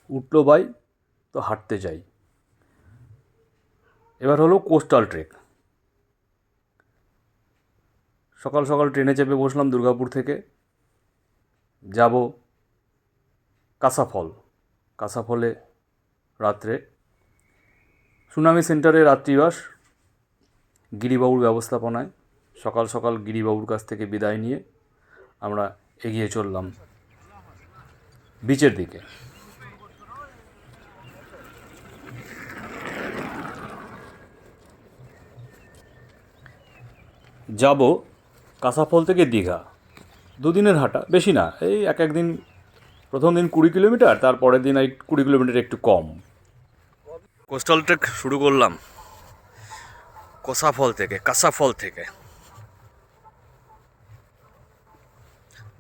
উঠলো বাই, তো হাঁটতে যাই। এবার হলো কোস্টাল ট্রেক। সকাল সকাল ট্রেনে চেপে বসলাম দুর্গাপুর থেকে, যাব কাসাফল। কাসাফলে রাত্রে সুনামি সেন্টারে রাত্রিবাস গিরিবাবুর ব্যবস্থাপনায়। সকাল সকাল গিরিবাবুর কাছ থেকে বিদায় নিয়ে আমরা এগিয়ে চললাম বিচের দিকে। যাব কাসাফল থেকে দীঘা, দুদিনের হাঁটা, বেশি না, এই এক দিন। প্রথম দিন 20 কিলোমিটার, তারপরের দিন 20 কিলোমিটার একটু কম। কোস্টাল ট্রেক শুরু করলাম কাসাফল থেকে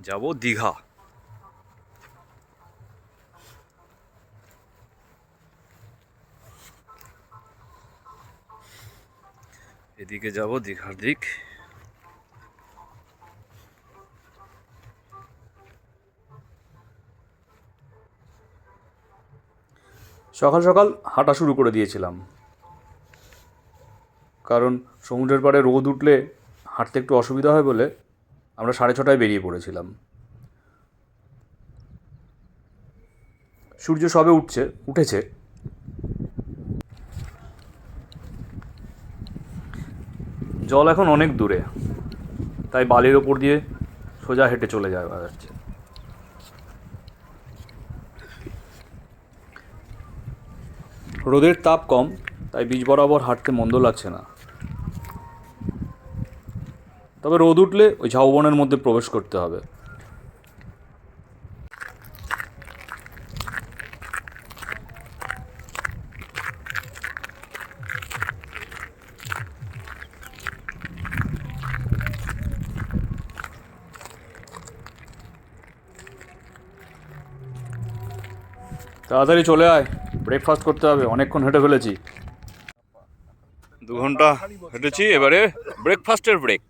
যাব দীঘা। এদিকে যাব দীঘার দিক। সকাল সকাল হাঁটা শুরু করে দিয়েছিলাম, কারণ সমুদ্রের পাড়ে রোদ উঠলে হাঁটতে একটু অসুবিধা হয় বলে আমরা 6:30টায় বেরিয়ে পড়েছিলাম। সূর্য সবে উঠেছে। জল এখন অনেক দূরে, তাই বালির ওপর দিয়ে সোজা হেঁটে চলে যাওয়া যাচ্ছে। রোদের তাপ কম, তাই বীচ বরাবর হাঁটতে মন্দ লাগছে না। তবে রোদ উঠলে ওই ঝাউবনের মধ্যে প্রবেশ করতে হবে। তাড়াতাড়ি চলে আয়, ব্রেকফাস্ট করতে হবে, অনেকক্ষণ হেঁটে ফেলেছি। 2 ঘন্টা হেঁটেছি, এবারে ব্রেকফাস্টের ব্রেক।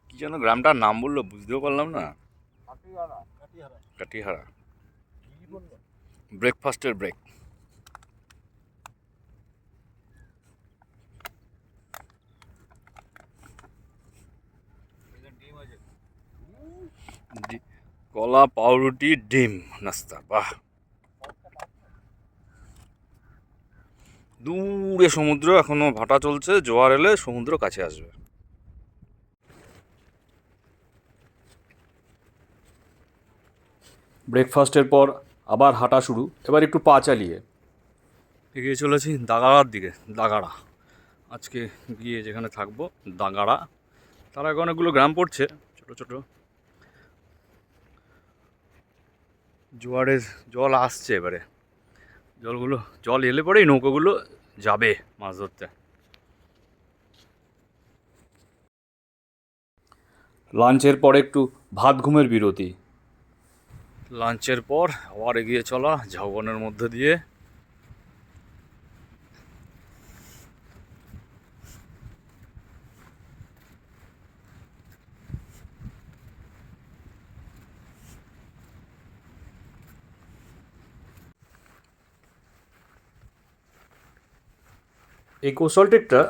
কি যেন গ্রামটার নাম বললো, বুঝতেও পারলাম না। কাটিহারা। ব্রেকফাস্টের ব্রেক। কলা, পাউরুটি, ডিম নাস্তা, বাহ। দূরে সমুদ্র, এখনো ভাটা চলছে, জোয়ার এলে সমুদ্র কাছে আসবে। ব্রেকফাস্টের পর আবার হাঁটা শুরু, এবার একটু পা চালিয়ে এগিয়ে চলেছি দাগাড়ার দিকে। দাগাড়া আজকে গিয়ে যেখানে থাকবো, দাগাড়া। তার আগে অনেকগুলো গ্রাম পড়ছে ছোট ছোট। জোয়ারের জল আসছে, এবারে জল এলে পরেই নৌকোগুলো যাবে মাছ ধরতে। লাঞ্চের পর একটু ভাত ঘুমের বিরতি। লাঞ্চের পর আবার এগিয়ে চলা ঝাউবনের মধ্যে দিয়ে। এই কোস্টাল ট্রেকটা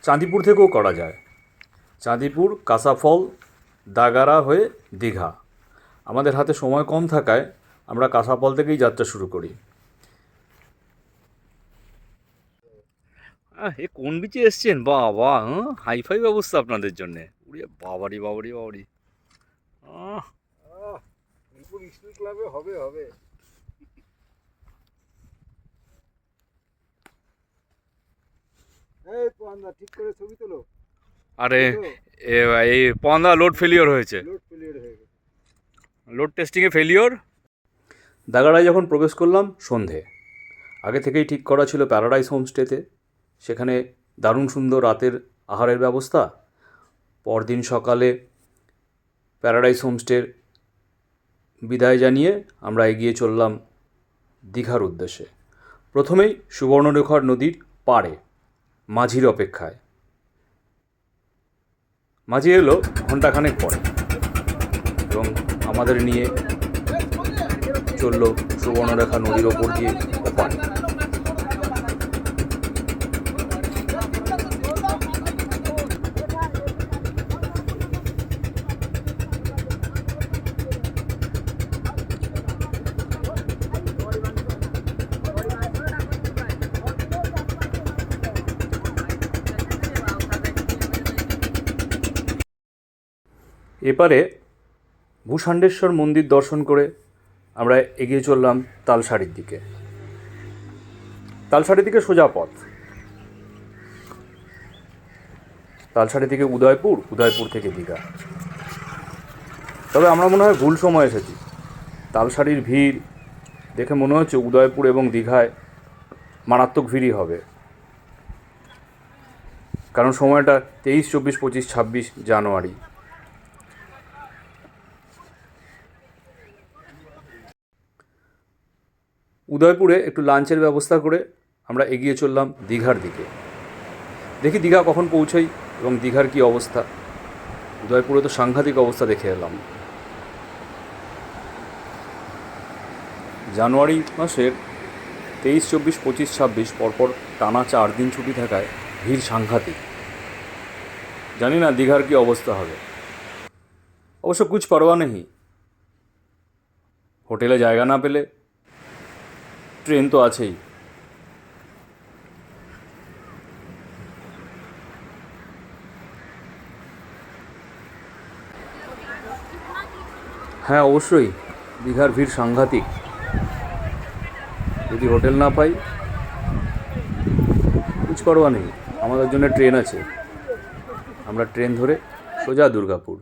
চাঁদিপুর থেকেও করা যায়। চাঁদিপুর, কাসাফল, দাগাড়া হয়ে দীঘা। আমাদের হাতে সময় কম থাকায় আমরা কাসাফল থেকেই যাত্রা শুরু করি। এ কোন বিচে এসছেন বাবা? হাইফাই ব্যবস্থা আপনাদের জন্যে। উড়ে বাবারি বাবারি বাবারি। ক্লাবে হবে হবে। এই পান্ডা ঠিক করে ছবি তোলো। আরে এই পান্ডা লোড ফেলিওর হয়েছে, লোড ফেলিয়ার হয়ে গেছে। লোড টেস্টিংয়ে ফেলিওর। দাগাড়ায় যখন প্রবেশ করলাম সন্ধে। আগে থেকেই ঠিক করা ছিল প্যারাডাইস হোমস্টেতে, সেখানে দারুণ সুন্দর রাতের আহারের ব্যবস্থা। পরদিন সকালে প্যারাডাইস হোমস্টের বিদায় জানিয়ে আমরা এগিয়ে চললাম দীঘার উদ্দেশ্যে। প্রথমেই সুবর্ণরেখা নদীর পাড়ে মাঝির অপেক্ষায়। মাঝি এলো ঘণ্টাখানেক পরে এবং আমাদের নিয়ে চলল সুবর্ণরেখা নদীর ওপর দিয়ে ওপারে। এপারে ভূষাণ্ডেশ্বর মন্দির দর্শন করে আমরা এগিয়ে চললাম তালসারির দিকে। তালসারি থেকে সোজা পথ, তালসারি থেকে উদয়পুর, উদয়পুর থেকে দীঘা। তবে আমরা মনে হয় ভুল সময় এসেছি। তালসারির ভিড় দেখে মনে হচ্ছে উদয়পুর এবং দীঘায় মারাত্মক ভিড়ই হবে, কারণ সময়টা 23, 24, 25, 26 জানুয়ারি। উদয়পুরে একটু লাঞ্চের ব্যবস্থা করে আমরা এগিয়ে চললাম দীঘার দিকে। দেখি দীঘা কখন পৌঁছাই এবং দীঘার কী অবস্থা। উদয়পুরে তো সাংঘাতিক অবস্থা দেখে এলাম। জানুয়ারি মাসের 23, 24, 25, 26 পরপর টানা 4 দিন ছুটি থাকায় ভিড় সাংঘাতিক। জানি না দীঘার কী অবস্থা হবে। অবশ্য কুছ পরোয়া নেই, হোটেলে জায়গা না পেলে ট্রেন তো আছেই। হ্যাঁ, অবশ্যই দীঘার ভিড় সাংঘাতিক। যদি হোটেল না পাই, কুছ পরোয়া নেই, আমাদের জন্য ট্রেন আছে। আমরা ট্রেন ধরে সোজা দুর্গাপুর।